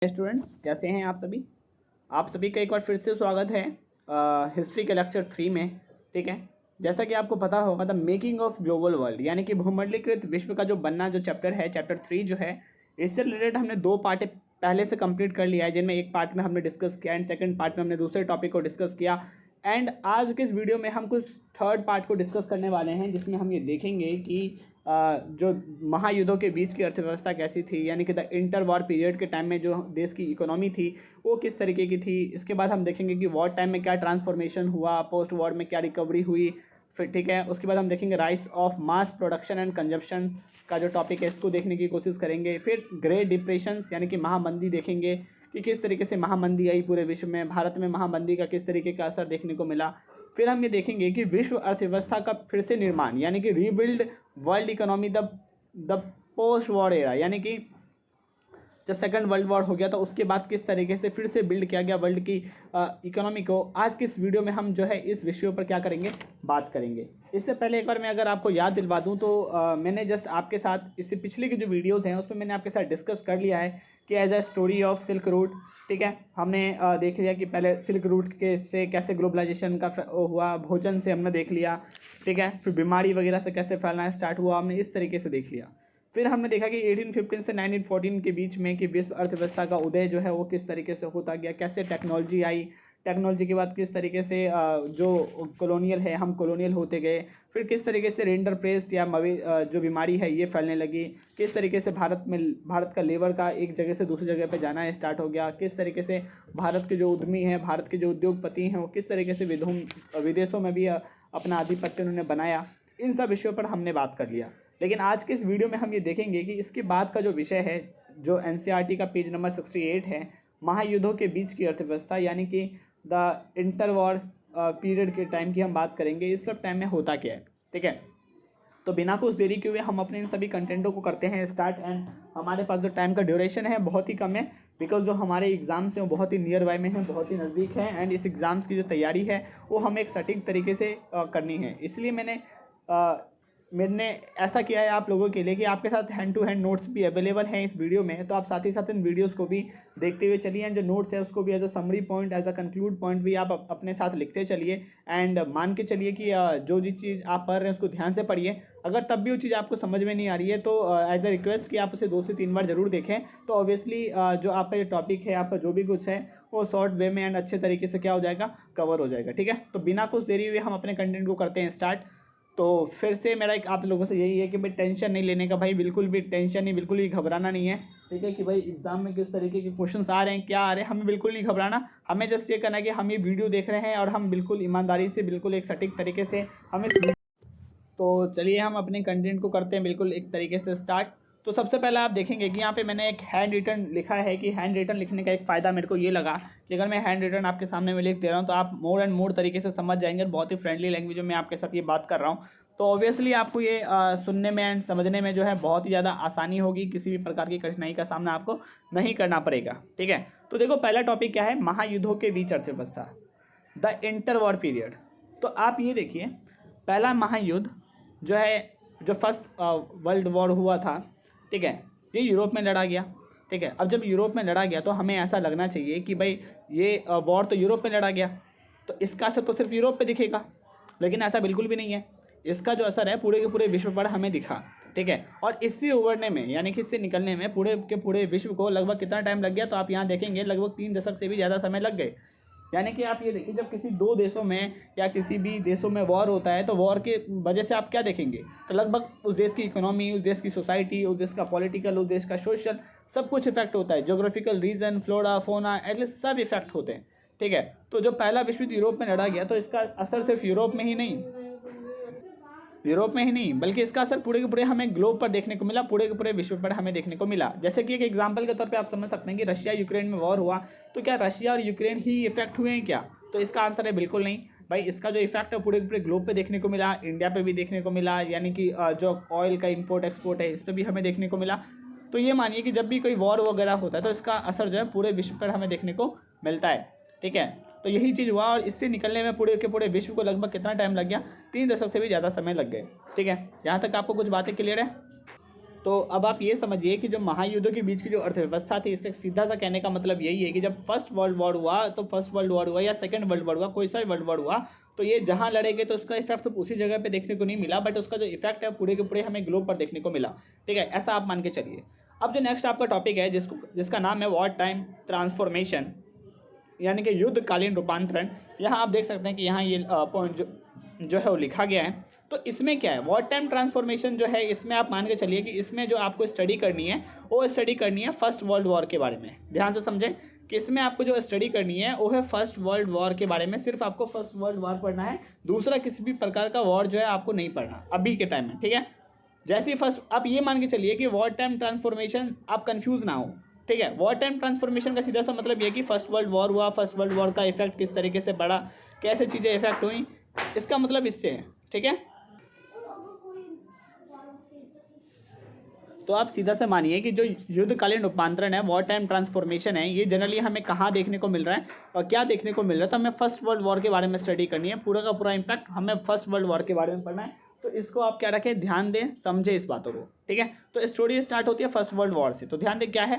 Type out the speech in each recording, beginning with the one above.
Students, कैसे हैं आप सभी का एक बार फिर से स्वागत है हिस्ट्री के लेक्चर 3 में। ठीक है, जैसा कि आपको पता होगा the making of global world यानी कि भूमंडलीकृत विश्व का जो बनना जो चैप्टर है, चैप्टर 3 जो है, इससे रिलेटेड हमने 2 पार्ट पहले से कंप्लीट कर लिया है, जिनमें एक पार्ट में हमने डिस्कस किया एंड सेकंड पार्ट में हमने दूसरे टॉपिक को डिस्कस किया। एंड आज के इस वीडियो में हम कुछ थर्ड पार्ट को डिस्कस करने वाले हैं, जिसमें हम ये देखेंगे कि जो महायुद्धों के बीच की अर्थव्यवस्था कैसी थी, यानी कि द इंटर वॉर पीरियड के टाइम में जो देश की इकोनॉमी थी वो किस तरीके की थी। इसके बाद हम देखेंगे कि वॉर टाइम में क्या ट्रांसफॉर्मेशन हुआ, पोस्ट वॉर में क्या रिकवरी हुई। फिर ठीक है, उसके बाद हम देखेंगे rise of mass production and consumption का जो टॉपिक है इसको देखने की कोशिश करेंगे। फिर ग्रेट डिप्रेशंस यानी कि महामंदी देखेंगे कि किस तरीके से महामंदी आई पूरे विश्व में, भारत में महामंदी का किस तरीके का असर देखने को मिला। फिर हम ये देखेंगे कि विश्व अर्थव्यवस्था का फिर से निर्माण यानी कि rebuild world economy the post war era, यानी कि जब सेकंड वर्ल्ड वॉर हो गया तो उसके बाद किस तरीके से फिर से बिल्ड किया गया वर्ल्ड की इकोनॉमी को। आज की इस वीडियो में हम जो है इस विषयों पर क्या करेंगे, बात करेंगे। इससे पहले एक बार मैं अगर आपको याद दिलवा दूं तो मैंने जस्ट आपके साथ इससे पिछले की जो वीडियोज़ हैं उसमें मैंने आपके साथ डिस्कस कर लिया है कि as a story of silk route. ठीक है, हमने देख लिया कि पहले सिल्क रूट के से कैसे ग्लोबलाइजेशन का हुआ, भोजन से हमने देख लिया। ठीक है, फिर बीमारी वगैरह से कैसे फैलना स्टार्ट हुआ, हमने इस तरीके से देख लिया। फिर हमने देखा कि 1815 से 1914 के बीच में कि विश्व अर्थव्यवस्था का उदय जो है वो किस तरीके से होता गया, कैसे टेक्नोलॉजी आई, टेक्नोलॉजी के बाद किस तरीके से जो कॉलोनियल है हम कॉलोनियल होते गए। फिर किस तरीके से रेंडर पेस्ट या जो बीमारी है ये फैलने लगी, किस तरीके से भारत का लेबर का एक जगह से दूसरी जगह पे जाना स्टार्ट हो गया, किस तरीके से भारत के जो उद्यमी हैं, भारत के जो उद्योगपति हैं वो किस तरीके से विदेशों में भी अपना आधिपत्य उन्होंने बनाया। इन सब विषयों पर हमने बात कर लिया। लेकिन आज के इस वीडियो में हम ये देखेंगे कि इसके बाद का जो विषय है, जो एनसीईआरटी का पेज नंबर 68 है, महायुद्धों के बीच की अर्थव्यवस्था यानी कि द इंटर वॉर पीरियड के टाइम की हम बात करेंगे। इस सब टाइम में होता क्या है। ठीक है, तो बिना कुछ देरी के हुए हम अपने इन सभी कंटेंटों को करते हैं स्टार्ट। एंड हमारे पास जो टाइम का ड्यूरेशन है बहुत ही कम है, बिकॉज जो हमारे एग्ज़ाम्स हैं वो बहुत ही नियर बाय में हैं, बहुत ही नज़दीक हैं। एंड इस एग्ज़ाम्स की जो तैयारी है वो हमें एक सटीक तरीके से करनी है। इसलिए मैंने ऐसा किया है आप लोगों के लिए कि आपके साथ हैंड टू हैंड नोट्स भी अवेलेबल हैं इस वीडियो में, तो आप साथ ही साथ इन वीडियोस को भी देखते हुए चलिए। एंड जो नोट्स है उसको भी as a summary point, as a conclude point भी आप अपने साथ लिखते चलिए। एंड मान के चलिए कि जो जिस चीज़ आप पढ़ रहे हैं उसको ध्यान से पढ़िए। अगर तब भी वो चीज़ आपको समझ में नहीं आ रही है तो एज अ रिक्वेस्ट कि आप उसे 2 से 3 बार ज़रूर देखें, तो ऑब्वियसली जो आपका ये टॉपिक है, आपका जो भी कुछ है वो शॉर्ट वे में एंड अच्छे तरीके से क्या हो जाएगा, कवर हो जाएगा। ठीक है, तो बिना कुछ देरी हुए हम अपने कंटेंट को करते हैं स्टार्ट। तो फिर से मेरा एक आप लोगों से यही है कि भाई टेंशन नहीं लेने का, भाई बिल्कुल भी टेंशन नहीं, बिल्कुल भी घबराना नहीं है। ठीक है, कि भाई एग्जाम में किस तरीके के क्वेश्चंस आ रहे हैं, क्या आ रहे हैं, हमें बिल्कुल नहीं घबराना। हमें जस्ट ये करना है कि हम ये वीडियो देख रहे हैं और हम बिल्कुल ईमानदारी से, बिल्कुल एक सटीक तरीके से हमें। तो चलिए हम अपने कंटेंट को करते हैं बिल्कुल एक तरीके से स्टार्ट। तो सबसे पहले आप देखेंगे कि यहाँ पे मैंने एक हैंड रिटन लिखा है कि हैंड रिटन लिखने का एक फ़ायदा मेरे को ये लगा कि अगर मैं हैंड रिटन आपके सामने में लिख दे रहा हूँ तो आप मोर एंड मोर तरीके से समझ जाएंगे, बहुत ही फ्रेंडली लैंग्वेज में मैं आपके साथ ये बात कर रहा हूँ। तो ऑब्वियसली आपको ये सुनने में एंड समझने में जो है बहुत ही ज़्यादा आसानी होगी, किसी भी प्रकार की कठिनाई का सामना आपको नहीं करना पड़ेगा। ठीक है, तो देखो पहला टॉपिक क्या है, महायुद्धों के बीच अर्थव्यवस्था, द इंटर वॉर पीरियड। तो आप ये देखिए, पहला महायुद्ध जो है, जो फर्स्ट वर्ल्ड वॉर हुआ था, ठीक है, ये यूरोप में लड़ा गया। ठीक है, अब जब यूरोप में लड़ा गया तो हमें ऐसा लगना चाहिए कि भाई ये वॉर तो यूरोप में लड़ा गया तो इसका असर तो सिर्फ यूरोप पे दिखेगा, लेकिन ऐसा बिल्कुल भी नहीं है। इसका जो असर है पूरे के पूरे विश्व पर हमें दिखा। ठीक है, और इससे उभरने में यानी कि इससे निकलने में पूरे के पूरे विश्व को लगभग कितना टाइम लग गया, तो आप यहाँ देखेंगे लगभग 3 दशक से भी ज़्यादा समय लग गए। यानी कि आप ये देखिए, जब किसी 2 देशों में या किसी भी देशों में वॉर होता है तो वॉर के वजह से आप क्या देखेंगे, तो लगभग उस देश की इकोनॉमी, उस देश की सोसाइटी, उस देश का पॉलिटिकल, उस देश का सोशल, सब कुछ इफेक्ट होता है। जोग्राफिकल रीजन, फ्लोरा, फोना, एटलीस्ट सब इफेक्ट होते हैं। ठीक है, तो जो पहला विश्व युद्ध यूरोप में लड़ा गया तो इसका असर सिर्फ यूरोप में ही नहीं बल्कि इसका असर पूरे के पूरे हमें ग्लोब पर देखने को मिला, पूरे के पूरे विश्व पर हमें देखने को मिला। जैसे कि एक एग्जांपल के तौर पे आप समझ सकते हैं कि रशिया यूक्रेन में वॉर हुआ तो क्या रशिया और यूक्रेन ही इफेक्ट हुए हैं क्या, तो इसका आंसर है बिल्कुल नहीं भाई। इसका जो इफेक्ट है पूरे के पूरे ग्लोब पे देखने को मिला, इंडिया पे भी देखने को मिला, यानी कि जो ऑयल का इम्पोर्ट एक्सपोर्ट है इस पर भी हमें देखने को मिला। तो ये मानिए कि जब भी कोई वॉर वगैरह होता है तो इसका असर जो है पूरे विश्व पर हमें देखने को मिलता है। ठीक है, तो यही चीज़ हुआ और इससे निकलने में पूरे के पूरे विश्व को लगभग कितना टाइम लग गया, 3 दशक से भी ज़्यादा समय लग गए। ठीक है, यहाँ तक आपको कुछ बातें क्लियर है। तो अब आप ये समझिए कि जो महायुद्धों के बीच की जो अर्थव्यवस्था थी, इसका सीधा सा कहने का मतलब यही है कि जब फर्स्ट वर्ल्ड वॉर हुआ, तो फर्स्ट वर्ल्ड वॉर हुआ या सेकंड वर्ल्ड वॉर हुआ, कोई सा वर्ल्ड वॉर हुआ, तो ये जहाँ लड़ेंगे तो उसका इफेक्ट तो उसी जगह पे देखने को नहीं मिला, बट उसका जो इफेक्ट है पूरे के पूरे हमें ग्लोब पर देखने को मिला। ठीक है, ऐसा आप मान के चलिए। अब जो नेक्स्ट आपका टॉपिक है जिसका नाम है वॉर टाइम ट्रांसफॉर्मेशन, यानी कि युद्धकालीन रूपांतरण। यहाँ आप देख सकते हैं कि यहाँ ये पॉइंट जो है वो लिखा गया है। तो इसमें क्या है, वॉर टाइम ट्रांसफॉर्मेशन जो है, इसमें आप मान के चलिए कि इसमें जो आपको स्टडी करनी है वो स्टडी करनी है फर्स्ट वर्ल्ड वॉर के बारे में। ध्यान से समझें कि इसमें आपको जो स्टडी करनी है वो है फर्स्ट वर्ल्ड वॉर के बारे में। सिर्फ आपको फर्स्ट वर्ल्ड वॉर पढ़ना है, दूसरा किसी भी प्रकार का वॉर जो है आपको नहीं पढ़ना अभी के टाइम में। ठीक है, जैसे फर्स्ट आप ये मान के चलिए कि वॉर टाइम ट्रांसफॉर्मेशन, आप कंफ्यूज ना हो। ठीक है, वॉर टाइम ट्रांसफॉर्मेशन का सीधा सा मतलब ये कि फर्स्ट वर्ल्ड वॉर हुआ, फर्स्ट वर्ल्ड वॉर का इफेक्ट किस तरीके से बढ़ा, कैसे चीज़ें इफेक्ट हुई, इसका मतलब इससे है। ठीक है, तो आप सीधा से मानिए कि जो युद्धकालीन रूपांतरण है, वॉर टाइम ट्रांसफॉर्मेशन है, ये जनरली हमें कहाँ देखने को मिल रहा है और क्या देखने को मिल रहा है। तो हमें फर्स्ट वर्ल्ड वॉर के बारे में स्टडी करनी है, पूरा का पूरा इम्पैक्ट हमें फर्स्ट वर्ल्ड वॉर के बारे में पढ़ना है। तो इसको आप क्या रखें, ध्यान दें, समझे इस बातों को। ठीक है, तो स्टोरी स्टार्ट होती है फर्स्ट वर्ल्ड वॉर से। तो ध्यान दें क्या है,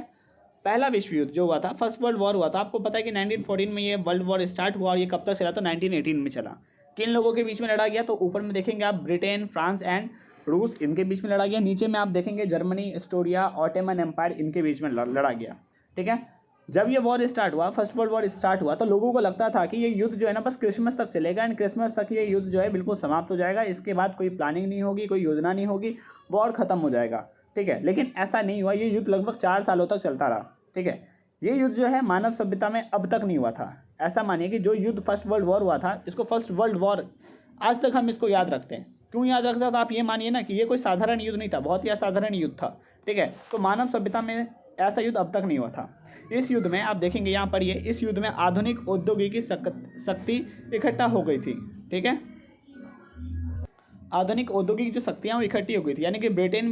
पहला विश्व युद्ध जो हुआ था, फर्स्ट वर्ल्ड वॉर हुआ था, आपको पता है कि 1914 में ये वर्ल्ड वॉर स्टार्ट हुआ और ये कब तक चला, तो 1918 में चला। किन लोगों के बीच में लड़ा गया, तो ऊपर में देखेंगे आप ब्रिटेन, फ्रांस एंड रूस, इनके बीच में लड़ा गया। नीचे में आप देखेंगे जर्मनी, एस्टोरिया, ऑटोमन एम्पायर, इनके बीच में लड़ा गया। ठीक है, जब ये वॉर स्टार्ट हुआ, फर्स्ट वर्ल्ड वॉर स्टार्ट हुआ, तो लोगों को लगता था कि ये युद्ध जो है ना बस क्रिसमस तक चलेगा एंड क्रिसमस तक ये युद्ध जो है बिल्कुल समाप्त हो जाएगा, इसके बाद कोई प्लानिंग नहीं होगी, कोई योजना नहीं होगी, वॉर खत्म हो जाएगा। ठीक है, लेकिन ऐसा नहीं हुआ, ये युद्ध लगभग 4 सालों तक चलता रहा। ठीक है, ये युद्ध जो है मानव सभ्यता में अब तक नहीं हुआ था। ऐसा मानिए कि जो युद्ध फर्स्ट वर्ल्ड वॉर हुआ था, इसको फर्स्ट वर्ल्ड वॉर आज तक हम इसको याद रखते हैं। क्यों याद रखते हैं, तो आप ये मानिए ना कि ये कोई साधारण युद्ध नहीं था, बहुत ही असाधारण युद्ध था। ठीक है, तो मानव सभ्यता में ऐसा युद्ध अब तक नहीं हुआ था। इस युद्ध में आप देखेंगे, यहाँ पर ये इस युद्ध में आधुनिक औद्योगिकी शक्ति इकट्ठा हो गई थी। ठीक है, आधुनिक औद्योगिक जो शक्तियाँ वो इकट्ठी हो गई थी, यानी कि ब्रिटेन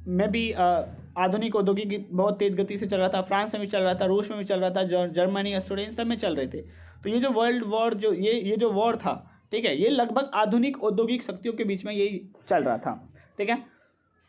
में भी आधुनिक औद्योगिक बहुत तेज गति से चल रहा था, फ्रांस में भी चल रहा था, रूस में भी चल रहा था, जर्मनी, ऑस्ट्रेलिया, इन सब में चल रहे थे। तो ये जो वर्ल्ड वॉर जो ये जो वॉर था, ठीक है, ये लगभग आधुनिक औद्योगिक शक्तियों के बीच में यही चल रहा था। ठीक है,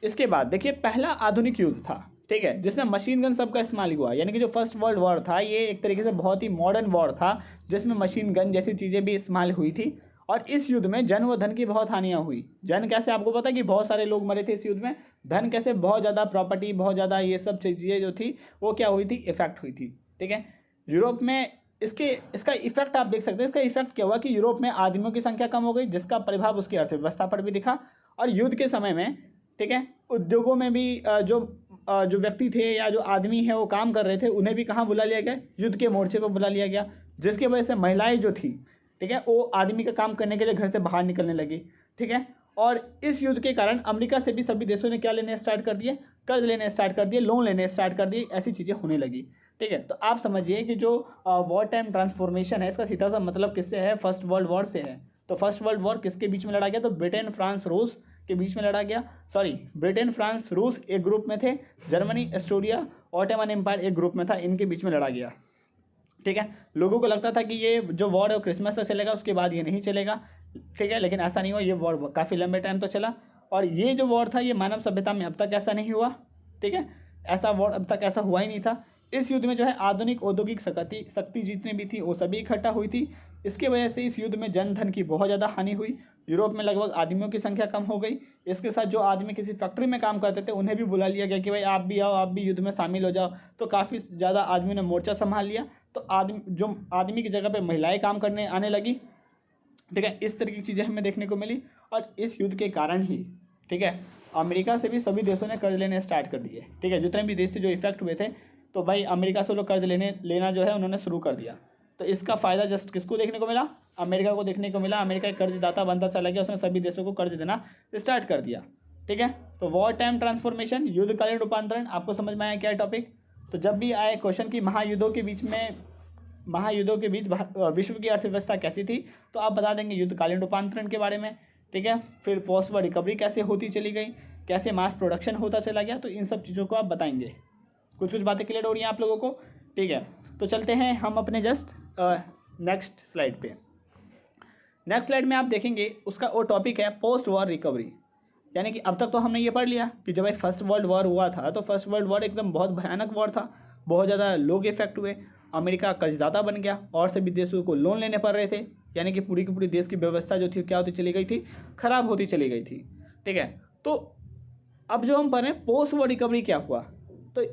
इसके बाद देखिए पहला आधुनिक युद्ध था, ठीक है, जिसमें मशीन गन सबका इस्तेमाल हुआ। यानी कि जो फर्स्ट वर्ल्ड वॉर था ये एक तरीके से बहुत ही मॉडर्न वॉर था, जिसमें मशीन गन जैसी चीज़ें भी इस्तेमाल हुई थी। और इस युद्ध में जन व धन की बहुत हानियाँ हुई। जन कैसे, आपको पता है कि बहुत सारे लोग मरे थे इस युद्ध में। धन कैसे, बहुत ज़्यादा प्रॉपर्टी, बहुत ज़्यादा ये सब चीज़ें जो थी वो क्या हुई थी, इफेक्ट हुई थी। ठीक है, यूरोप में इसका इफेक्ट आप देख सकते हैं। इसका इफेक्ट क्या हुआ कि यूरोप में आदमियों की संख्या कम हो गई, जिसका प्रभाव उसकी अर्थव्यवस्था पर भी दिखा। और युद्ध के समय में, ठीक है, उद्योगों में भी जो व्यक्ति थे या जो आदमी है वो काम कर रहे थे, उन्हें भी कहाँ बुला लिया गया, युद्ध के मोर्चे पर बुला लिया गया, जिसकी वजह से महिलाएं जो थी, ठीक है, वो आदमी का काम करने के लिए घर से बाहर निकलने लगी। ठीक है, और इस युद्ध के कारण अमेरिका से भी सभी देशों ने क्या लेने स्टार्ट कर दिए, कर्ज लेने स्टार्ट कर दिए, लोन लेने स्टार्ट कर दिए, ऐसी चीज़ें होने लगी। ठीक है, तो आप समझिए कि जो वॉर टाइम ट्रांसफॉर्मेशन है, इसका सीधा सा मतलब किससे है, फर्स्ट वर्ल्ड वॉर से है। तो फर्स्ट वर्ल्ड वॉर किसके बीच में लड़ा गया, तो ब्रिटेन, फ्रांस, रूस के बीच में लड़ा गया। ब्रिटेन, फ्रांस, रूस एक ग्रुप में थे, जर्मनी, ऑस्ट्रेलिया, ऑटोमन एम्पायर एक ग्रुप में था, इनके बीच में लड़ा गया। ठीक है, लोगों को लगता था कि ये जो वॉर है वो क्रिसमस तक चलेगा, उसके बाद ये नहीं चलेगा। ठीक है, लेकिन ऐसा नहीं हुआ, ये वॉर काफ़ी लंबे टाइम तक चला। और ये जो वॉर था ये मानव सभ्यता में अब तक ऐसा नहीं हुआ। ठीक है, ऐसा वॉर अब तक ऐसा हुआ ही नहीं था। इस युद्ध में जो है आधुनिक औद्योगिक शक्ति जितनी भी थी वो सभी इकट्ठा हुई थी। इसके वजह से इस युद्ध में जन धन की बहुत ज़्यादा हानि हुई। यूरोप में लगभग आदमियों की संख्या कम हो गई। इसके साथ जो आदमी किसी फैक्ट्री में काम करते थे उन्हें भी बुला लिया गया कि भाई आप भी आओ, आप भी युद्ध में शामिल हो जाओ। तो काफ़ी ज़्यादा आदमियों ने मोर्चा संभाल लिया। तो आदमी की जगह पे महिलाएं काम करने आने लगी। ठीक है, इस तरह की चीज़ें हमें देखने को मिली। और इस युद्ध के कारण ही, ठीक है, अमेरिका से भी सभी देशों ने कर्ज लेने स्टार्ट कर दिए। ठीक है, जितने भी देश थे जो इफेक्ट हुए थे, तो भाई अमेरिका से लोग कर्ज लेना जो है उन्होंने शुरू कर दिया। तो इसका फ़ायदा जस्ट किसको देखने को मिला, अमेरिका को देखने को मिला। अमेरिका एक कर्जदाता बनता चला गया, उसने सभी देशों को कर्ज देना स्टार्ट कर दिया। ठीक है, तो वॉर टाइम ट्रांसफॉर्मेशन, युद्धकालीन रूपांतरण, आपको समझ में आया क्या टॉपिक। तो जब भी आए क्वेश्चन की महायुद्धों के बीच विश्व की अर्थव्यवस्था कैसी थी, तो आप बता देंगे युद्धकालीन रूपांतरण के बारे में। ठीक है, फिर पोस्ट वॉर रिकवरी कैसे होती चली गई, कैसे मास प्रोडक्शन होता चला गया, तो इन सब चीज़ों को आप बताएंगे। कुछ बातें क्लियर हो रही हैं आप लोगों को। ठीक है, तो चलते हैं हम अपने जस्ट नेक्स्ट स्लाइड पे। नेक्स्ट स्लाइड में आप देखेंगे उसका वो टॉपिक है पोस्ट वॉर रिकवरी। यानी कि अब तक तो हमने ये पढ़ लिया कि जब भाई फर्स्ट वर्ल्ड वॉर हुआ था तो फर्स्ट वर्ल्ड वॉर एकदम बहुत भयानक वॉर था, बहुत ज़्यादा लोग इफेक्ट हुए, अमेरिका कर्जदाता बन गया और सभी देशों को लोन लेने पड़ रहे थे, यानी कि पूरी की पूरी देश की व्यवस्था जो थी क्या होती चली गई थी, खराब होती चली गई थी। ठीक है, तो अब जो हम पढ़ रहे हैं पोस्ट वॉर रिकवरी क्या हुआ, तो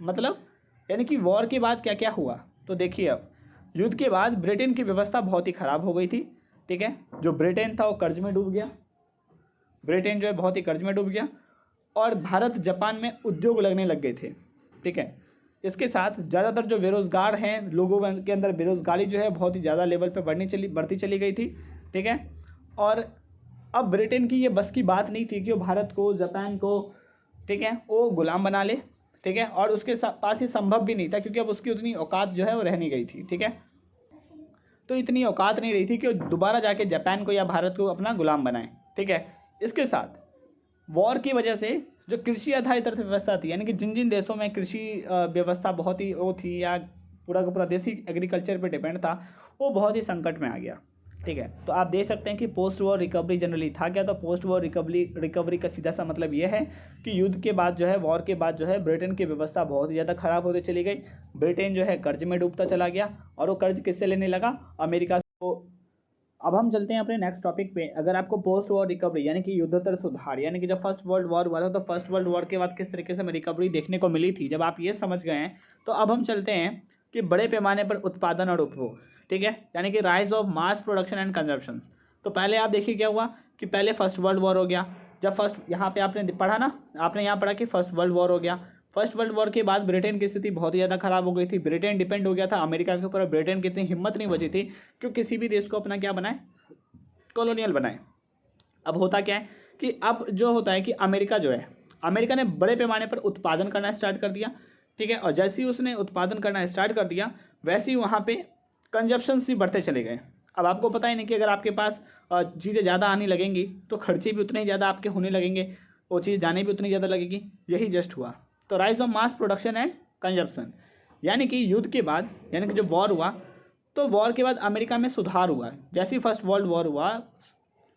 मतलब यानी कि वॉर के बाद क्या क्या हुआ। तो देखिए अब युद्ध के बाद ब्रिटेन की व्यवस्था बहुत ही ख़राब हो गई थी। ठीक है, जो ब्रिटेन था वो कर्ज में डूब गया, ब्रिटेन जो है बहुत ही कर्ज में डूब गया और भारत जापान में उद्योग लगने लग गए थे। ठीक है, इसके साथ ज़्यादातर जो बेरोज़गार हैं लोगों के अंदर बेरोज़गारी जो है बहुत ही ज़्यादा लेवल पे बढ़ती चली गई थी। ठीक है, और अब ब्रिटेन की ये बस की बात नहीं थी कि वो भारत को, जापान को, ठीक है, वो गुलाम बना ले। ठीक है, और उसके पास ये संभव भी नहीं था क्योंकि अब उसकी उतनी औकात जो है वो रह नहीं गई थी। ठीक है, तो इतनी औकात नहीं रही थी कि वो दोबारा जाके जापान को या भारत को अपना गुलाम बनाए। ठीक है, इसके साथ वॉर की वजह से जो कृषि आधारित अर्थव्यवस्था थी, यानी कि जिन जिन देशों में कृषि व्यवस्था बहुत ही वो थी या पूरा का पूरा देश ही एग्रीकल्चर पे डिपेंड था, वो बहुत ही संकट में आ गया। ठीक है, तो आप देख सकते हैं कि पोस्ट वॉर रिकवरी जनरली था क्या, तो पोस्ट वॉर रिकवरी का सीधा सा मतलब ये है कि युद्ध के बाद जो है, वॉर के बाद जो है ब्रिटेन की व्यवस्था बहुत ही ज़्यादा खराब होती चली गई, ब्रिटेन जो है कर्ज में डूबता चला गया और वो कर्ज किससे लेने लगा, अमेरिका से। तो अब हम चलते हैं अपने नेक्स्ट टॉपिक पे। अगर आपको पोस्ट वॉर रिकवरी यानी कि युद्धोत्तर सुधार, यानी कि जब फर्स्ट वर्ल्ड वॉर हुआ था तो फर्स्ट वर्ल्ड वॉर के बाद किस तरीके से हमें रिकवरी देखने को मिली थी, जब आप ये समझ गए हैं तो अब हम चलते हैं कि बड़े पैमाने पर उत्पादन और उपभोग। ठीक है, यानी कि rise of mass production and consumption. तो पहले आप देखिए क्या हुआ कि पहले फर्स्ट वर्ल्ड वॉर हो गया, जब फर्स्ट यहाँ पे आपने पढ़ा ना, आपने यहाँ पढ़ा कि फर्स्ट वर्ल्ड वॉर हो गया। फर्स्ट वर्ल्ड वॉर के बाद ब्रिटेन की स्थिति बहुत ही ज़्यादा खराब हो गई थी, ब्रिटेन डिपेंड हो गया था अमेरिका के ऊपर। ब्रिटेन की इतनी हिम्मत नहीं बची थी कि किसी भी देश को अपना क्या बनाए, कॉलोनियल बनाए। अब होता क्या है कि अब जो होता है कि अमेरिका जो है, अमेरिका ने बड़े पैमाने पर उत्पादन करना स्टार्ट कर दिया। ठीक है, और जैसे ही उसने उत्पादन करना स्टार्ट कर दिया वैसे ही वहाँ पे कंजप्शंस भी बढ़ते चले गए। अब आपको पता ही नहीं कि अगर आपके पास चीज़ें ज़्यादा आने लगेंगी तो खर्चे भी उतने ही ज़्यादा आपके होने लगेंगे, वो चीज़ जाने भी उतनी ज़्यादा लगेगी। यही जस्ट हुआ। तो rise of mass production and consumption, यानी कि युद्ध के बाद, यानी कि जब वॉर हुआ तो वॉर के बाद अमेरिका में सुधार हुआ। जैसे ही फर्स्ट वर्ल्ड वॉर हुआ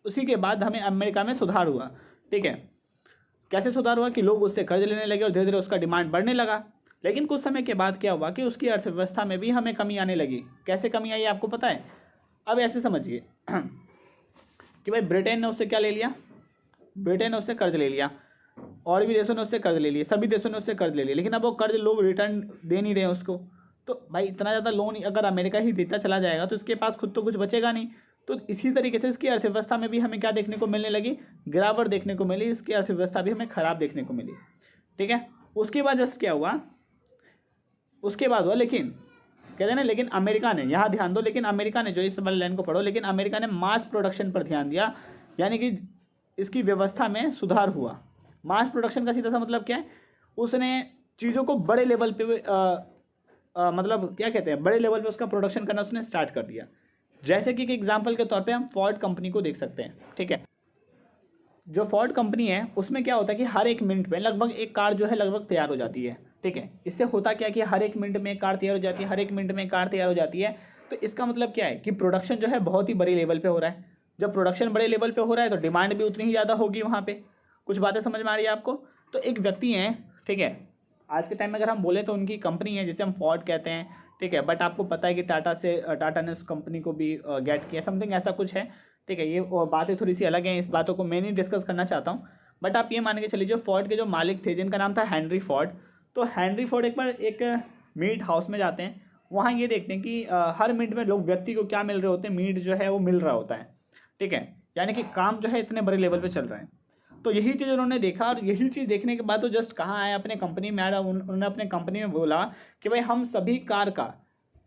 उसी के बाद हमें अमेरिका में सुधार हुआ। ठीक है, कैसे सुधार हुआ कि लोग उससे कर्ज लेने लगे और धीरे धीरे उसका डिमांड बढ़ने लगा। लेकिन कुछ समय के बाद क्या हुआ कि उसकी अर्थव्यवस्था में भी हमें कमी आने लगी। कैसे कमी आई आपको पता है? अब ऐसे समझिए कि भाई ब्रिटेन ने उससे क्या ले लिया, ब्रिटेन ने उससे कर्ज ले लिया और भी देशों ने उससे कर्ज ले लिया, सभी देशों ने उससे कर्ज ले लिया, लेकिन अब वो कर्ज लोग रिटर्न दे नहीं रहे हैं उसको। तो भाई इतना ज़्यादा लोन अगर अमेरिका ही देता चला जाएगा तो इसके पास खुद तो कुछ बचेगा नहीं। तो इसी तरीके से इसकी अर्थव्यवस्था में भी हमें क्या देखने को मिलने लगी, गिरावट देखने को मिली, इसकी अर्थव्यवस्था भी हमें ख़राब देखने को मिली। ठीक है, उसके बाद जस्ट क्या हुआ, उसके बाद हुआ, लेकिन कहते हैं ना, लेकिन अमेरिका ने, यहाँ ध्यान दो, लेकिन अमेरिका ने, जो इस वाले लाइन को पढ़ो, लेकिन अमेरिका ने मास प्रोडक्शन पर ध्यान दिया, यानी कि इसकी व्यवस्था में सुधार हुआ। मास प्रोडक्शन का सीधा सा मतलब क्या है, उसने चीज़ों को बड़े लेवल पे मतलब क्या कहते हैं, बड़े लेवल पे उसका प्रोडक्शन करना उसने स्टार्ट कर दिया। जैसे कि एक एग्जांपल के तौर पे हम फोर्ड कंपनी को देख सकते हैं। ठीक है, जो फोर्ड कंपनी है उसमें क्या होता है कि हर एक मिनट में लगभग एक कार जो है लगभग तैयार हो जाती है। ठीक है, इससे होता क्या है कि हर एक मिनट में एक कार तैयार हो जाती है, हर एक मिनट में एक कार तैयार हो जाती है। तो इसका मतलब क्या है कि प्रोडक्शन जो है बहुत ही बड़े लेवल पे हो रहा है। जब प्रोडक्शन बड़े लेवल पे हो रहा है तो डिमांड भी उतनी ही ज़्यादा होगी वहाँ पे। कुछ बातें समझ में आ रही है आपको? तो एक व्यक्ति हैं, ठीक है, आज के टाइम में अगर हम बोले तो उनकी कंपनी है जिसे हम फोर्ड कहते हैं। ठीक है, बट आपको पता है कि टाटा ने उस कंपनी को भी गेट किया, समथिंग ऐसा कुछ है। ठीक है, ये बातें थोड़ी सी अलग हैं, इस बातों को मैं नहीं डिस्कस करना चाहता हूँ। बट आप ये मान के चलिए, जो फोर्ड के जो मालिक थे जिनका नाम था हेनरी फोर्ड, तो हेनरी फोर्ड एक बार एक मीट हाउस में जाते हैं। वहाँ ये देखते हैं कि हर मिनट में लोग, व्यक्ति को क्या मिल रहे होते हैं, मीट जो है वो मिल रहा होता है। ठीक है, यानी कि काम जो है इतने बड़े लेवल पे चल रहा है। तो यही चीज़ उन्होंने देखा और यही चीज़ देखने के बाद तो जस्ट कहाँ आया, अपने कंपनी में आया। उन्होंने अपने कंपनी में बोला कि भाई हम सभी कार का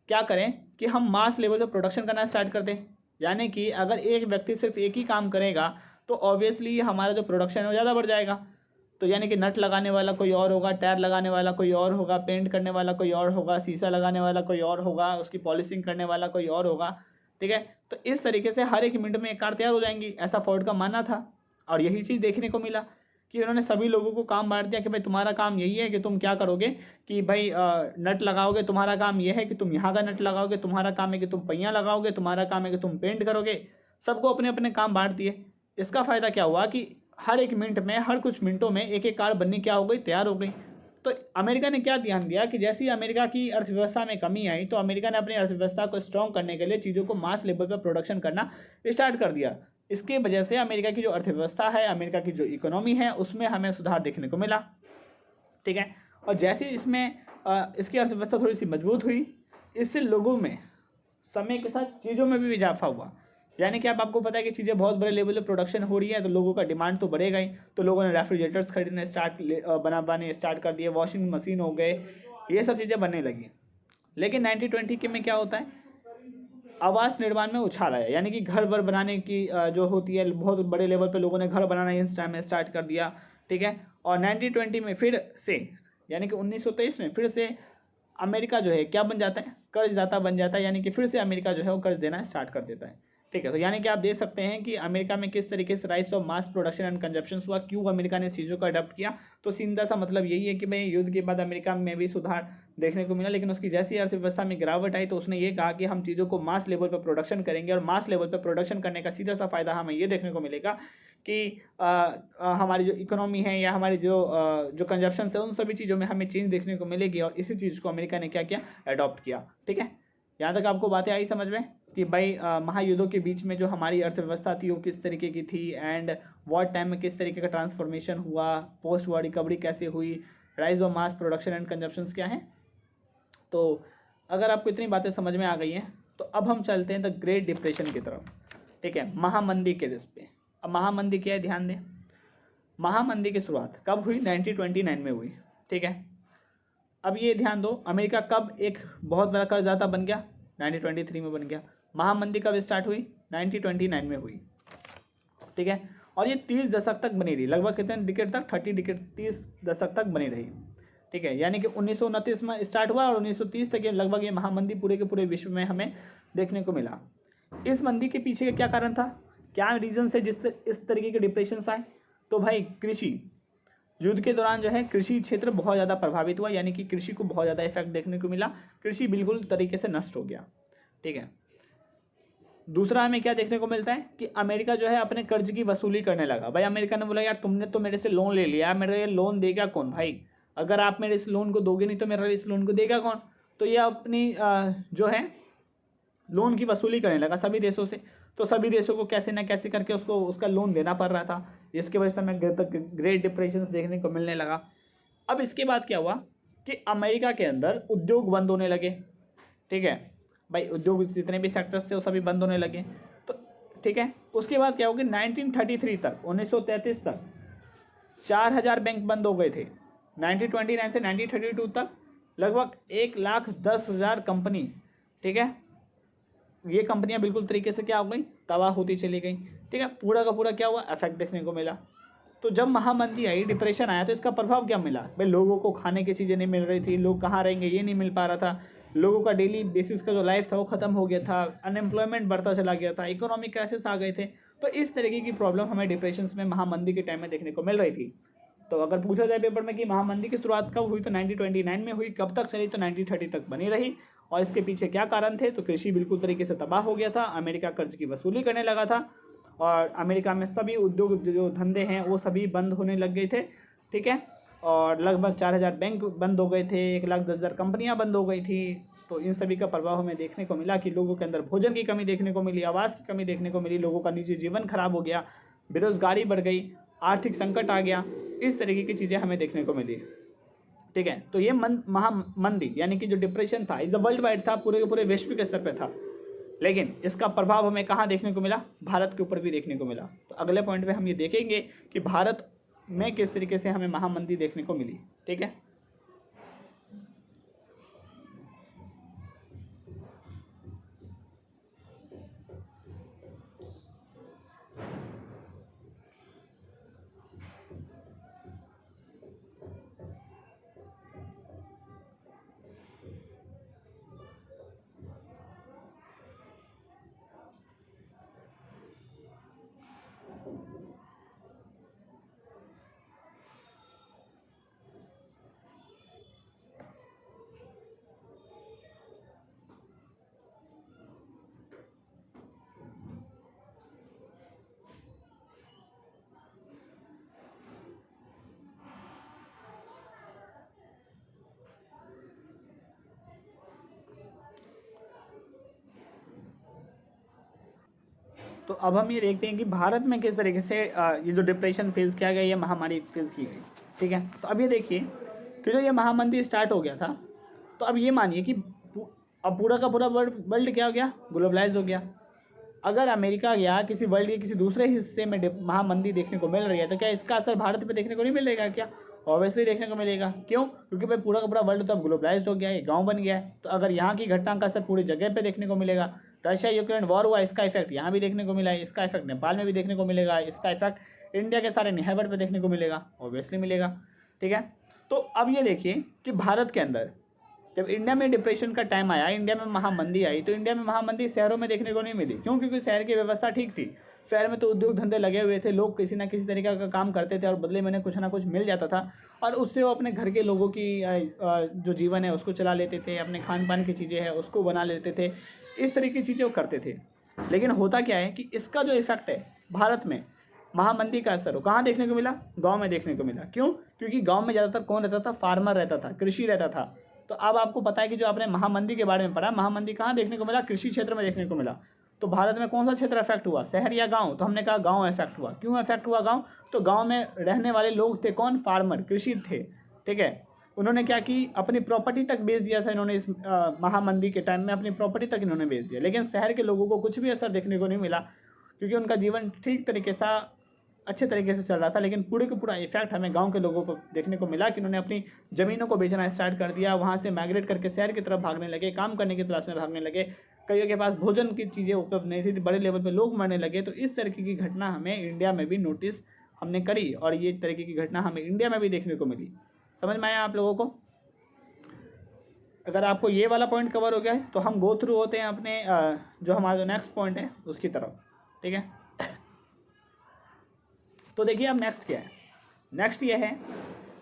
क्या करें कि हम मास लेवल पे प्रोडक्शन करना स्टार्ट कर दें। यानी कि अगर एक व्यक्ति सिर्फ एक ही काम करेगा तो ऑब्वियसली हमारा जो प्रोडक्शन है वो ज़्यादा बढ़ जाएगा। तो यानी कि नट लगाने वाला कोई और होगा, टायर लगाने वाला कोई और होगा, पेंट करने वाला कोई और होगा, शीशा लगाने वाला कोई और होगा, उसकी पॉलिशिंग करने वाला कोई और होगा। ठीक है, तो इस तरीके से हर एक मिनट में एक कार तैयार हो जाएंगी, ऐसा फोर्ड का मानना था। और यही चीज़ देखने को मिला कि उन्होंने सभी लोगों को काम बांट दिया कि भाई तुम्हारा काम यही है कि तुम क्या करोगे कि भाई नट लगाओगे, तुम्हारा काम यह है कि तुम यहाँ का नट लगाओगे, तुम्हारा काम है कि तुम पहिया लगाओगे, तुम्हारा काम है कि तुम पेंट करोगे। सबको अपने अपने काम बांट दिए। इसका फ़ायदा क्या हुआ कि हर एक मिनट में, हर कुछ मिनटों में एक एक कार बननी क्या हो गई, तैयार हो गई। तो अमेरिका ने क्या ध्यान दिया कि जैसे ही अमेरिका की अर्थव्यवस्था में कमी आई तो अमेरिका ने अपनी अर्थव्यवस्था को स्ट्रॉन्ग करने के लिए चीज़ों को मास लेवल पर प्रोडक्शन करना स्टार्ट कर दिया। इसके वजह से अमेरिका की जो अर्थव्यवस्था है, अमेरिका की जो इकोनॉमी है, उसमें हमें सुधार देखने को मिला। ठीक है। और जैसे इसमें इसकी अर्थव्यवस्था थोड़ी सी मजबूत हुई, इससे लोगों में समय के साथ चीज़ों में भी इजाफा हुआ। यानी कि अब आपको पता है कि चीज़ें बहुत बड़े लेवल पे प्रोडक्शन हो रही है तो लोगों का डिमांड तो बढ़ेगा ही। तो लोगों ने रेफ्रिजरेटर्स खरीदने बनाने स्टार्ट कर दिए, वॉशिंग मशीन हो गए, ये सब चीज़ें बनने लगी। लेकिन 1920 के में क्या होता है, आवास निर्माण में उछाल आया। यानी कि घर वर बनाने की जो होती है, बहुत बड़े लेवल पे लोगों ने घर बनाना इस टाइम में स्टार्ट कर दिया। ठीक है। और 1920 में फिर से, यानी कि 1923 में फिर से अमेरिका जो है क्या बन जाता है, कर्जदाता बन जाता है। यानी कि फिर से अमेरिका जो है वो कर्ज देना स्टार्ट कर देता है। ठीक है। तो यानी कि आप देख सकते हैं कि अमेरिका में किस तरीके से rise of mass production and consumption हुआ, क्यों अमेरिका ने चीज़ों को अडॉप्ट किया। तो सीधा सा मतलब यही है कि भाई युद्ध के बाद अमेरिका में भी सुधार देखने को मिला, लेकिन उसकी जैसी अर्थव्यवस्था में गिरावट आई तो उसने ये कहा कि हम चीज़ों को मास लेवल पर प्रोडक्शन करेंगे। और मास लेवल पर प्रोडक्शन करने का सीधा सा फायदा हमें ये देखने को मिलेगा कि हमारी जो इकोनॉमी है या हमारी जो कंजप्शन है, उन सभी चीज़ों में हमें चेंज देखने को मिलेगी। और इसी चीज़ को अमेरिका ने क्या किया, अडॉप्ट किया। ठीक है। यहाँ तक आपको बातें आई समझ में कि भाई महायुद्धों के बीच में जो हमारी अर्थव्यवस्था थी वो किस तरीके की थी, एंड वॉर टाइम में किस तरीके का ट्रांसफॉर्मेशन हुआ, पोस्ट वॉर रिकवरी कैसे हुई, rise of mass production and consumptions क्या हैं। तो अगर आपको इतनी बातें समझ में आ गई हैं तो अब हम चलते हैं द ग्रेट डिप्रेशन की तरफ। ठीक है, महामंदी के रिस्क पे। अब महामंदी क्या है, ध्यान दें। महामंदी की शुरुआत कब हुई, 1929 में हुई। ठीक है। अब ये ध्यान दो, अमेरिका कब एक बहुत बड़ा कर्जदाता बन गया, 1923 में बन गया। महामंदी कब स्टार्ट हुई, 1929 में हुई। ठीक है। और ये 30 दशक तक बनी रही, लगभग कितने डिकेड तक, 30 डिकेड, 30 दशक तक बनी रही। ठीक है। यानी कि 1929 में स्टार्ट हुआ और 1930 तक ये लगभग ये महामंदी पूरे के पूरे विश्व में हमें देखने को मिला। इस मंदी के पीछे का क्या कारण था, क्या रीजन है जिससे इस तरीके के डिप्रेशन आए। तो भाई कृषि, युद्ध के दौरान जो है कृषि क्षेत्र बहुत ज़्यादा प्रभावित हुआ। यानी कि कृषि को बहुत ज़्यादा इफेक्ट देखने को मिला, कृषि बिल्कुल तरीके से नष्ट हो गया। ठीक है। दूसरा हमें क्या देखने को मिलता है कि अमेरिका जो है अपने कर्ज की वसूली करने लगा। भाई अमेरिका ने बोला यार तुमने तो मेरे से लोन ले लिया, मेरे ये लोन देगा कौन भाई, अगर आप मेरे इस लोन को दोगे नहीं तो मेरा इस लोन को देगा कौन। तो ये अपनी जो है लोन की वसूली करने लगा सभी देशों से। तो सभी देशों को कैसे ना कैसे करके उसको उसका लोन देना पड़ रहा था, जिसकी वजह से हमें ग्रेट डिप्रेशन देखने को मिलने लगा। अब इसके बाद क्या हुआ कि अमेरिका के अंदर उद्योग बंद होने लगे। ठीक है भाई, उद्योग जितने भी सेक्टर्स थे वो सभी बंद होने लगे। तो ठीक है, उसके बाद क्या होगा, 1933 तक, 1933 तक 4000 बैंक बंद हो गए थे। 1929 से 1932 तक लगभग 1,10,000 कंपनी, ठीक है, ये कंपनियां बिल्कुल तरीके से क्या हो गई, तबाह होती चली गई। ठीक है, पूरा का पूरा क्या हुआ, इफेक्ट देखने को मिला। तो जब महामंदी आई, डिप्रेशन आया, तो इसका प्रभाव क्या मिला भाई, लोगों को खाने की चीज़ें नहीं मिल रही थी, लोग कहाँ रहेंगे ये नहीं मिल पा रहा था, लोगों का डेली बेसिस का जो लाइफ था वो ख़त्म हो गया था, अनएम्प्लॉयमेंट बढ़ता चला गया था, इकोनॉमिक क्राइसिस आ गए थे। तो इस तरीके की प्रॉब्लम हमें डिप्रेशन में महामंदी के टाइम में देखने को मिल रही थी। तो अगर पूछा जाए पेपर में कि महामंदी की शुरुआत कब हुई, तो 1929 में हुई, कब तक चली, तो 1930 तक बनी रही। और इसके पीछे क्या कारण थे, तो कृषि बिल्कुल तरीके से तबाह हो गया था, अमेरिका कर्ज की वसूली करने लगा था, और अमेरिका में सभी उद्योग जो धंधे हैं वो सभी बंद होने लग गए थे। ठीक है, और लगभग 4000 बैंक बंद हो गए थे, 1,10,000 कंपनियां बंद हो गई थी। तो इन सभी का प्रभाव हमें देखने को मिला कि लोगों के अंदर भोजन की कमी देखने को मिली, आवास की कमी देखने को मिली, लोगों का निजी जीवन खराब हो गया, बेरोजगारी बढ़ गई, आर्थिक संकट आ गया, इस तरीके की चीज़ें हमें देखने को मिली। ठीक है, तो ये महामंदी यानी कि जो डिप्रेशन था, इज वर्ल्ड वाइड था, पूरे के पूरे वैश्विक स्तर पर था। लेकिन इसका प्रभाव हमें कहाँ देखने को मिला, भारत के ऊपर भी देखने को मिला। तो अगले पॉइंट पे हम ये देखेंगे कि भारत में किस तरीके से हमें महामंदी देखने को मिली। ठीक है, तो अब हम ये देखते हैं कि भारत में किस तरीके से ये जो डिप्रेशन फेस किया गया, ये महामारी फेस की गई, ठीक है। तो अब ये देखिए कि जो ये महामारी स्टार्ट हो गया था, तो अब ये मानिए कि अब पूरा का पूरा वर्ल्ड क्या हो गया, ग्लोबलाइज हो गया। अगर अमेरिका या किसी वर्ल्ड के किसी दूसरे हिस्से में महामंदी देखने को मिल रही है, तो क्या इसका असर भारत पे देखने को नहीं मिलेगा क्या? ऑब्वियसली देखने को मिलेगा। क्यों? क्योंकि भाई पूरा का पूरा वर्ल्ड तो अब ग्लोबलाइज हो गया है, गांव बन गया है। तो अगर यहाँ की घटना का असर पूरी जगह पे देखने को मिलेगा, रशिया यूक्रेन वॉर हुआ, इसका इफेक्ट यहाँ भी देखने को मिला है, इसका इफेक्ट नेपाल में भी देखने को मिलेगा, इसका इफेक्ट इंडिया के सारे नेबर पे देखने को मिलेगा, ऑब्वियसली मिलेगा, ठीक है। तो अब ये देखिए कि भारत के अंदर जब इंडिया में डिप्रेशन का टाइम आया, इंडिया में महामंदी आई, तो इंडिया में महामंदी शहरों में देखने को नहीं मिली। क्यों? क्योंकि शहर की व्यवस्था ठीक थी, शहर में तो उद्योग धंधे लगे हुए थे, लोग किसी ना किसी तरीके का काम करते थे और बदले में कुछ ना कुछ मिल जाता था, और उससे वो अपने घर के लोगों की जो जीवन है उसको चला लेते थे, अपने खान पान की चीज़ें हैं उसको बना लेते थे, इस तरीके की चीज़ें वो करते थे। लेकिन होता क्या है कि इसका जो इफेक्ट है भारत में, महामंदी का असर हो कहाँ देखने को मिला? गाँव में देखने को मिला। क्यों? क्योंकि गाँव में ज़्यादातर कौन रहता था? फार्मर रहता था, कृषि रहता था। तो अब आपको पता है कि जो आपने महामंदी के बारे में पढ़ा, महामंदी कहाँ देखने को मिला? कृषि क्षेत्र में देखने को मिला। तो भारत में कौन सा क्षेत्र इफेक्ट हुआ, शहर या गांव? तो हमने कहा गांव इफेक्ट हुआ। क्यों इफेक्ट हुआ गांव? तो गांव में रहने वाले लोग थे कौन? फार्मर, कृषि थे, ठीक है। उन्होंने क्या की, अपनी प्रॉपर्टी तक बेच दिया था इन्होंने, इस महामंदी के टाइम में अपनी प्रॉपर्टी तक इन्होंने बेच दिया। लेकिन शहर के लोगों को कुछ भी असर देखने को नहीं मिला, क्योंकि उनका जीवन ठीक तरीके से अच्छे तरीके से चल रहा था। लेकिन पूरे का पूरा इफेक्ट हमें गांव के लोगों को देखने को मिला कि उन्होंने अपनी ज़मीनों को बेचना स्टार्ट कर दिया, वहाँ से माइग्रेट करके शहर की तरफ भागने लगे, काम करने की तलाश में भागने लगे, कईयों के पास भोजन की चीज़ें उपलब्ध नहीं थी, बड़े लेवल पे लोग मरने लगे। तो इस तरीके की घटना हमें इंडिया में भी नोटिस हमने करी, और ये तरीके की घटना हमें इंडिया में भी देखने को मिली। समझ में आया आप लोगों को? अगर आपको ये वाला पॉइंट कवर हो गया है तो हम गो थ्रू होते हैं अपने जो हमारा नेक्स्ट पॉइंट है उसकी तरफ, ठीक है। तो देखिए अब नेक्स्ट क्या है। नेक्स्ट ये है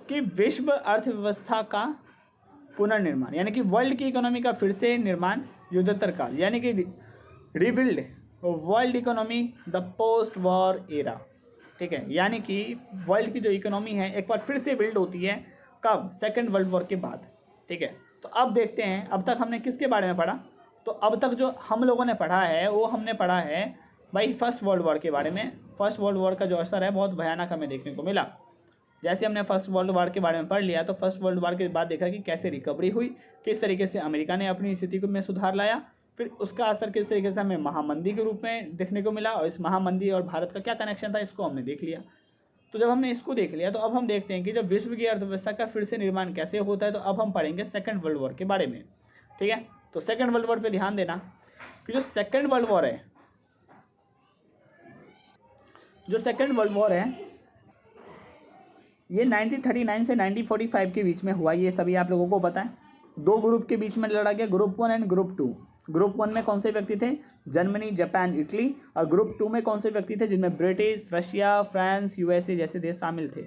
कि विश्व अर्थव्यवस्था का पुनर्निर्माण, यानी कि वर्ल्ड की इकोनॉमी का फिर से निर्माण युद्धोत्तर काल, यानी कि rebuild world economy the post war era, ठीक है। यानी कि वर्ल्ड की जो इकोनॉमी है एक बार फिर से बिल्ड होती है, कब? सेकेंड वर्ल्ड वॉर के बाद, ठीक है। तो अब देखते हैं, अब तक हमने किसके बारे में पढ़ा? तो अब तक जो हम लोगों ने पढ़ा है वो हमने पढ़ा है भाई फर्स्ट वर्ल्ड वॉर के बारे में। फर्स्ट वर्ल्ड वॉर का जो असर है बहुत भयानक हमें देखने को मिला। जैसे हमने फर्स्ट वर्ल्ड वॉर के बारे में पढ़ लिया, तो फर्स्ट वर्ल्ड वॉर के बाद देखा कि कैसे रिकवरी हुई, किस तरीके से अमेरिका ने अपनी स्थिति में सुधार लाया, फिर उसका असर किस तरीके से हमें महामंदी के रूप में देखने को मिला, और इस महामंदी और भारत का क्या कनेक्शन था इसको हमने देख लिया। तो जब हमने इसको देख लिया तो अब हम देखते हैं कि जब विश्व की अर्थव्यवस्था का फिर से निर्माण कैसे होता है। तो अब हम पढ़ेंगे सेकेंड वर्ल्ड वॉर के बारे में, ठीक है। तो सेकेंड वर्ल्ड वॉर पे ध्यान देना कि जो सेकेंड वर्ल्ड वॉर है, ये 1939 से 1945 के बीच में हुआ। ये सभी आप लोगों को पता है। दो ग्रुप के बीच में लड़ा गया, ग्रुप 1 एंड ग्रुप 2। ग्रुप 1 में कौन से व्यक्ति थे? Germany, Japan, Italy. और ग्रुप 2 में कौन से व्यक्ति थे? जिनमें ब्रिटिश, रशिया, फ्रांस, यूएसए जैसे देश शामिल थे।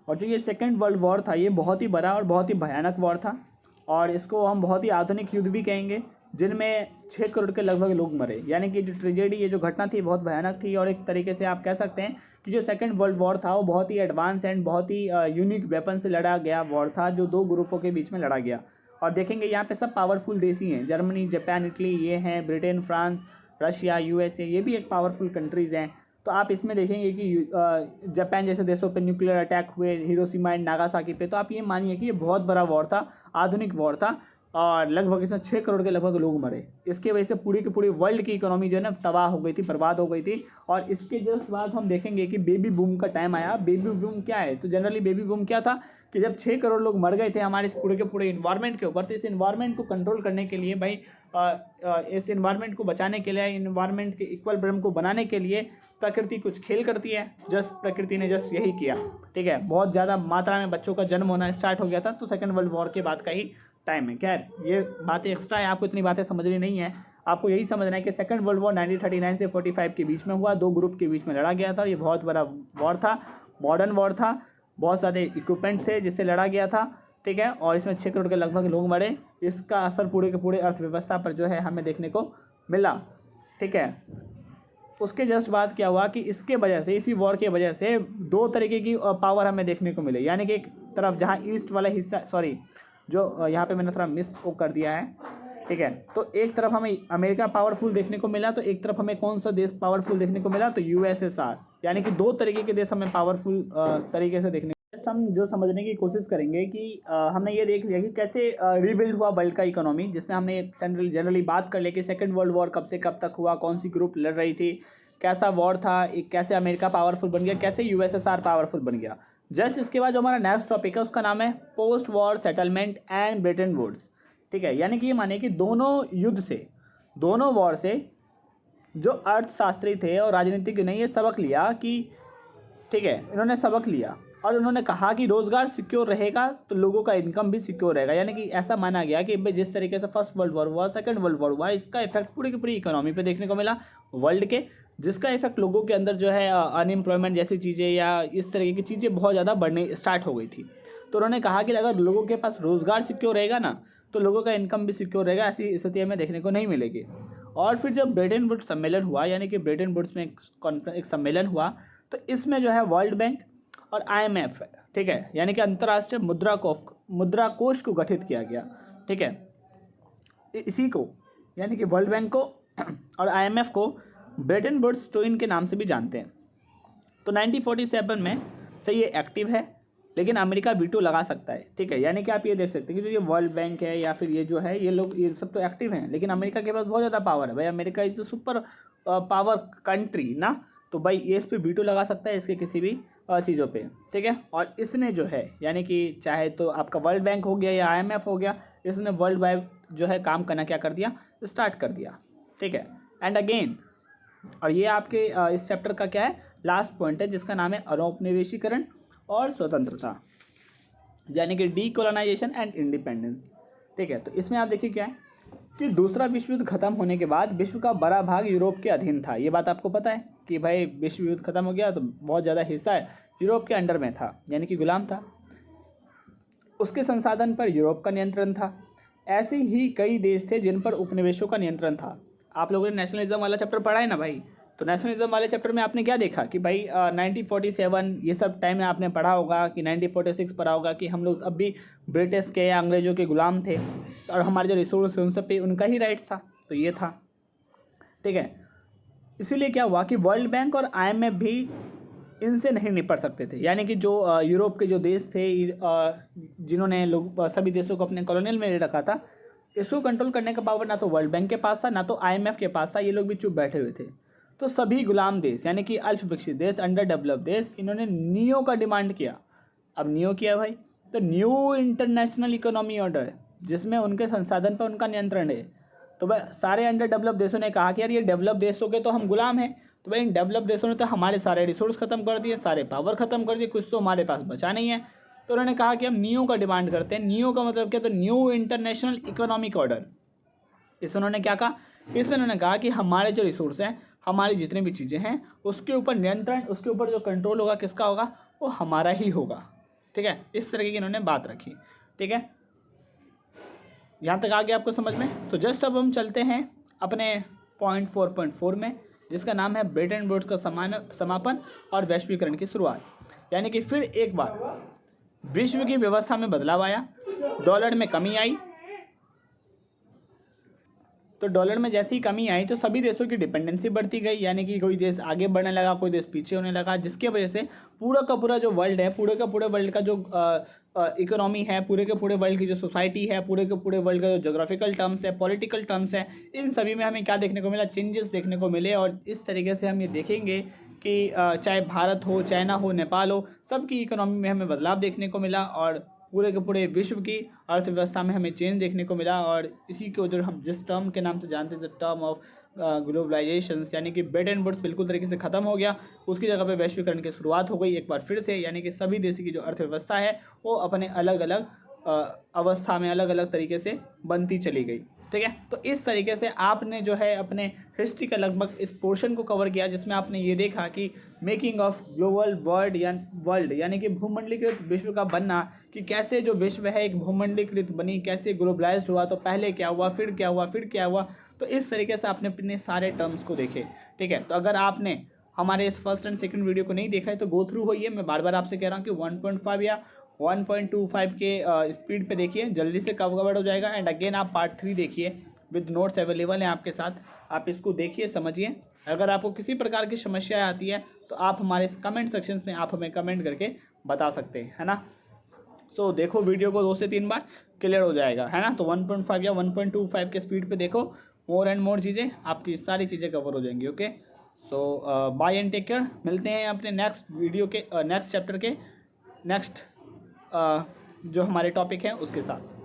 और जो ये सेकेंड वर्ल्ड वॉर था, ये बहुत ही बड़ा और बहुत ही भयानक वॉर था, और इसको हम बहुत ही आधुनिक युद्ध भी कहेंगे, जिनमें 6 करोड़ के लगभग लोग मरे। यानी कि जो ट्रेजेडी, ये जो घटना थी बहुत भयानक थी। और एक तरीके से आप कह सकते हैं कि जो सेकंड वर्ल्ड वॉर था वो बहुत ही एडवांस एंड बहुत ही यूनिक वेपन से लड़ा गया वॉर था, जो दो ग्रुपों के बीच में लड़ा गया। और देखेंगे यहाँ पे सब पावरफुल देश ही हैं, जर्मनी, जापान, इटली, ये हैं, ब्रिटेन, फ्रांस, रशिया, यूएसए, ये भी एक पावरफुल कंट्रीज़ हैं। तो आप इसमें देखेंगे कि जापान जैसे देशों पे न्यूक्लियर अटैक हुए, हिरोशिमा एंड नागासाकी पे। तो आप ये मानिए कि ये बहुत बड़ा वॉर था, आधुनिक वॉर था, और लगभग इसमें 6 करोड़ के लगभग लोग मरे। इसके वजह से पूरी की पूरी वर्ल्ड की इकोनॉमी जो है ना तबाह हो गई थी, बर्बाद हो गई थी। और इसके जस्ट बाद हम देखेंगे कि बेबी बूम का टाइम आया। बेबी बूम क्या है? तो जनरली बेबी बूम क्या था कि जब 6 करोड़ लोग मर गए थे हमारे इस पूरे के पूरे इन्वायरमेंट के ऊपर, तो इस इन्वायरमेंट को कंट्रोल करने के लिए भाई इस इन्वायरमेंट को बचाने के लिए, इन्वायरमेंट के इक्वलिब्रियम को बनाने के लिए प्रकृति कुछ खेल करती है। प्रकृति ने यही किया, ठीक है। बहुत ज़्यादा मात्रा में बच्चों का जन्म होना स्टार्ट हो गया था। तो सेकेंड वर्ल्ड वॉर के बाद का ही टाइम है। खैर ये बातें एक्स्ट्रा है, आपको इतनी बातें समझनी नहीं है। आपको यही समझना है कि सेकंड वर्ल्ड वॉर 1939 से 45 के बीच में हुआ, दो ग्रुप के बीच में लड़ा गया था। ये बहुत बड़ा वॉर था, मॉडर्न वॉर था, बहुत सारे इक्विपमेंट थे जिससे लड़ा गया था, ठीक है। और इसमें 6 करोड़ के लगभग लोग मरे। इसका असर पूरे के पूरे अर्थव्यवस्था पर जो है हमें देखने को मिला, ठीक है। उसके जस्ट बाद क्या हुआ कि इसके वजह से, इसी वॉर के वजह से दो तरीके की पावर हमें देखने को मिले। यानी कि एक तरफ जहाँ ईस्ट वाला हिस्सा, सॉरी जो यहाँ पे मैंने थोड़ा मिस कर दिया है, ठीक है। तो एक तरफ हमें अमेरिका पावरफुल देखने को मिला, तो एक तरफ हमें कौन सा देश पावरफुल देखने को मिला, तो यूएसएसआर, यानी कि दो तरीके के देश हमें पावरफुल तरीके से देखने। हम जो समझने की कोशिश करेंगे कि हमने ये देख लिया कि कैसे रीबिल्ड हुआ वर्ल्ड का इकोनॉमी, जिसमें हमने जनरली बात कर लिया कि सेकेंड वर्ल्ड वॉर कब से कब तक हुआ, कौन सी ग्रुप लड़ रही थी, कैसा वॉर था, कैसे अमेरिका पावरफुल बन गया, कैसे यूएसएसआर पावरफुल बन गया। जस्ट इसके बाद जो हमारा नेक्स्ट टॉपिक है उसका नाम है post war settlement and Bretton Woods. ठीक है, यानी कि ये माने कि दोनों युद्ध से, दोनों वॉर से जो अर्थशास्त्री थे और राजनीतिज्ञ ने ये सबक लिया कि ठीक है, इन्होंने सबक लिया और उन्होंने कहा कि रोज़गार सिक्योर रहेगा तो लोगों का इनकम भी सिक्योर रहेगा। यानी कि ऐसा माना गया कि भाई जिस तरीके से फर्स्ट वर्ल्ड वॉर हुआ, सेकंड वर्ल्ड वॉर हुआ, इसका इफेक्ट पूरी की पूरी इकोनॉमी पे देखने को मिला वर्ल्ड के, जिसका इफेक्ट लोगों के अंदर जो है अनएम्प्लॉयमेंट जैसी चीज़ें या इस तरीके की चीज़ें बहुत ज़्यादा बढ़ने स्टार्ट हो गई थी। तो उन्होंने कहा कि अगर लोगों के पास रोज़गार सिक्योर रहेगा ना तो लोगों का इनकम भी सिक्योर रहेगा, ऐसी स्थिति हमें देखने को नहीं मिलेगी। और फिर जब ब्रेटन वुड्स सम्मेलन हुआ, यानी कि ब्रेटन वुड्स में एक सम्मेलन हुआ, तो इसमें जो है वर्ल्ड बैंक और IMF, ठीक है, यानी कि अंतर्राष्ट्रीय मुद्रा कोष को गठित किया गया। ठीक है, इसी को यानी कि वर्ल्ड बैंक को और IMF को ब्रेटन वुड्स ट्विन के नाम से भी जानते हैं। तो 1947 में से ये एक्टिव है, लेकिन अमेरिका वीटो लगा सकता है। ठीक है, यानी कि आप ये देख सकते हैं कि जो ये वर्ल्ड बैंक है या फिर ये जो है ये लोग, ये सब तो एक्टिव हैं, लेकिन अमेरिका के पास बहुत ज़्यादा पावर है। भाई America is super power country ना, तो भाई ये इस पर वीटो लगा सकता है इसके किसी भी चीज़ों पे। ठीक है, और इसने जो है यानी कि चाहे तो आपका वर्ल्ड बैंक हो गया या IMF हो गया, इसने वर्ल्ड वाइड जो है काम करना क्या कर दिया, स्टार्ट कर दिया। ठीक है, एंड अगेन, और ये आपके इस चैप्टर का क्या है, लास्ट पॉइंट है, जिसका नाम है औपनिवेशीकरण और स्वतंत्रता, यानी कि डीकोलोनाइजेशन एंड इंडिपेंडेंस। ठीक है, तो इसमें आप देखिए क्या है कि दूसरा विश्व युद्ध खत्म होने के बाद विश्व का बड़ा भाग यूरोप के अधीन था। ये बात आपको पता है कि भाई विश्व युद्ध खत्म हो गया तो बहुत ज़्यादा हिस्सा यूरोप के अंडर में था, यानी कि गुलाम था, उसके संसाधन पर यूरोप का नियंत्रण था। ऐसे ही कई देश थे जिन पर उपनिवेशों का नियंत्रण था। आप लोगों ने नेशनलिज्म वाला चैप्टर पढ़ा है ना भाई, तो नेशनलिज्म वाले चैप्टर में आपने क्या देखा कि भाई 1947 ये सब टाइम में आपने पढ़ा होगा कि 1946 पढ़ा होगा कि हम लोग अब भी ब्रिटिश के या अंग्रेज़ों के गुलाम थे और हमारे जो रिसोर्स उन सब पे उनका ही राइट्स था, तो ये था। ठीक है, इसीलिए क्या हुआ कि वर्ल्ड बैंक और IMF भी इनसे नहीं निपट सकते थे, यानी कि जो यूरोप के जो देश थे जिन्होंने लोग सभी देशों को अपने कॉलोनियल में रखा था, इसको कंट्रोल करने का पावर ना तो वर्ल्ड बैंक के पास था ना तो IMF के पास था, ये लोग भी चुप बैठे हुए थे। तो सभी गुलाम देश यानी कि अल्प विकसित देश, अंडर डेवलप्ड देश, इन्होंने नियो का डिमांड किया। अब नियो किया भाई, तो न्यू इंटरनेशनल इकोनॉमी ऑर्डर, जिसमें उनके संसाधन पर उनका नियंत्रण है। तो भाई सारे अंडर डेवलप देशों ने कहा कि यार ये डेवलप देश हो गए तो हम गुलाम हैं, तो भाई इन डेवलप देशों ने तो हमारे सारे रिसोर्स खत्म कर दिए, सारे पावर खत्म कर दिए, कुछ तो हमारे पास बचा नहीं है। तो उन्होंने कहा कि हम नियो का डिमांड करते हैं। नियो का मतलब क्या, तो न्यू इंटरनेशनल इकोनॉमिक ऑर्डर। इसमें उन्होंने क्या कहा, इसमें उन्होंने कहा कि हमारे जो रिसोर्स हैं, हमारी जितनी भी चीज़ें हैं, उसके ऊपर नियंत्रण, उसके ऊपर जो कंट्रोल होगा किसका होगा, वो हमारा ही होगा। ठीक है, इस तरीके की इन्होंने बात रखी। ठीक है, यहाँ तक आ गया आपको समझ में। तो जस्ट अब हम चलते हैं अपने पॉइंट 4.4 में, जिसका नाम है ब्रेटन वुड्स का समापन और वैश्वीकरण की शुरुआत। यानी कि फिर एक बार विश्व की व्यवस्था में बदलाव आया, डॉलर में कमी आई। तो डॉलर में जैसी ही कमी आई तो सभी देशों की डिपेंडेंसी बढ़ती गई, यानी कि कोई देश आगे बढ़ने लगा, कोई देश पीछे होने लगा, जिसके वजह से पूरा का पूरा जो वर्ल्ड है, पूरे का पूरे वर्ल्ड का जो इकोनॉमी है, पूरे के पूरे वर्ल्ड की जो सोसाइटी है, पूरे के पूरे वर्ल्ड का जो जोग्राफिकल टर्म्स है, पॉलिटिकल टर्म्स है, इन सभी में हमें क्या देखने को मिला, चेंजेस देखने को मिले। और इस तरीके से हम ये देखेंगे कि चाहे भारत हो, चाइना हो, नेपाल हो, सबकी इकोनॉमी में हमें बदलाव देखने को मिला और पूरे के पूरे विश्व की अर्थव्यवस्था में हमें चेंज देखने को मिला। और इसी को जो हम जिस टर्म के नाम से जानते हैं, टर्म ऑफ ग्लोबलाइजेशन, यानी कि ब्रेटन वुड्स बिल्कुल तरीके से ख़त्म हो गया, उसकी जगह पे वैश्वीकरण की शुरुआत हो गई एक बार फिर से। यानी कि सभी देशों की जो अर्थव्यवस्था है वो अपने अलग अलग अवस्था में अलग अलग तरीके से बनती चली गई। ठीक है, तो इस तरीके से आपने जो है अपने हिस्ट्री का लगभग इस पोर्शन को कवर किया, जिसमें आपने ये देखा कि मेकिंग ऑफ ग्लोबल वर्ल्ड यानी कि भूमंडलीकृत विश्व का बनना, कि कैसे जो विश्व है एक भूमंडलीकृत बनी, कैसे ग्लोबलाइज्ड हुआ, तो पहले क्या हुआ, फिर क्या हुआ, फिर क्या हुआ। तो इस तरीके से आपने अपने सारे टर्म्स को देखे। ठीक है, तो अगर आपने हमारे इस फर्स्ट एंड सेकंड वीडियो को नहीं देखा है तो गो थ्रू होइए। मैं बार बार आपसे कह रहा हूँ कि 1.5 या 1.25 के स्पीड पे देखिए, जल्दी से कवर हो जाएगा। एंड अगेन आप पार्ट 3 देखिए, विद नोट्स अवेलेबल हैं आपके साथ। आप इसको देखिए, समझिए। अगर आपको किसी प्रकार की समस्या आती है तो आप हमारे इस कमेंट सेक्शन में आप हमें कमेंट करके बता सकते हैं, है ना। सो देखो वीडियो को 2 से 3 बार, क्लियर हो जाएगा, है ना। तो 1.5 या 1.25 के स्पीड पे देखो, मोर एंड मोर चीज़ें, आपकी सारी चीज़ें कवर हो जाएंगी। Okay, so bye and take care. मिलते हैं अपने नेक्स्ट वीडियो के नेक्स्ट चैप्टर के नेक्स्ट जो हमारे टॉपिक हैं उसके साथ।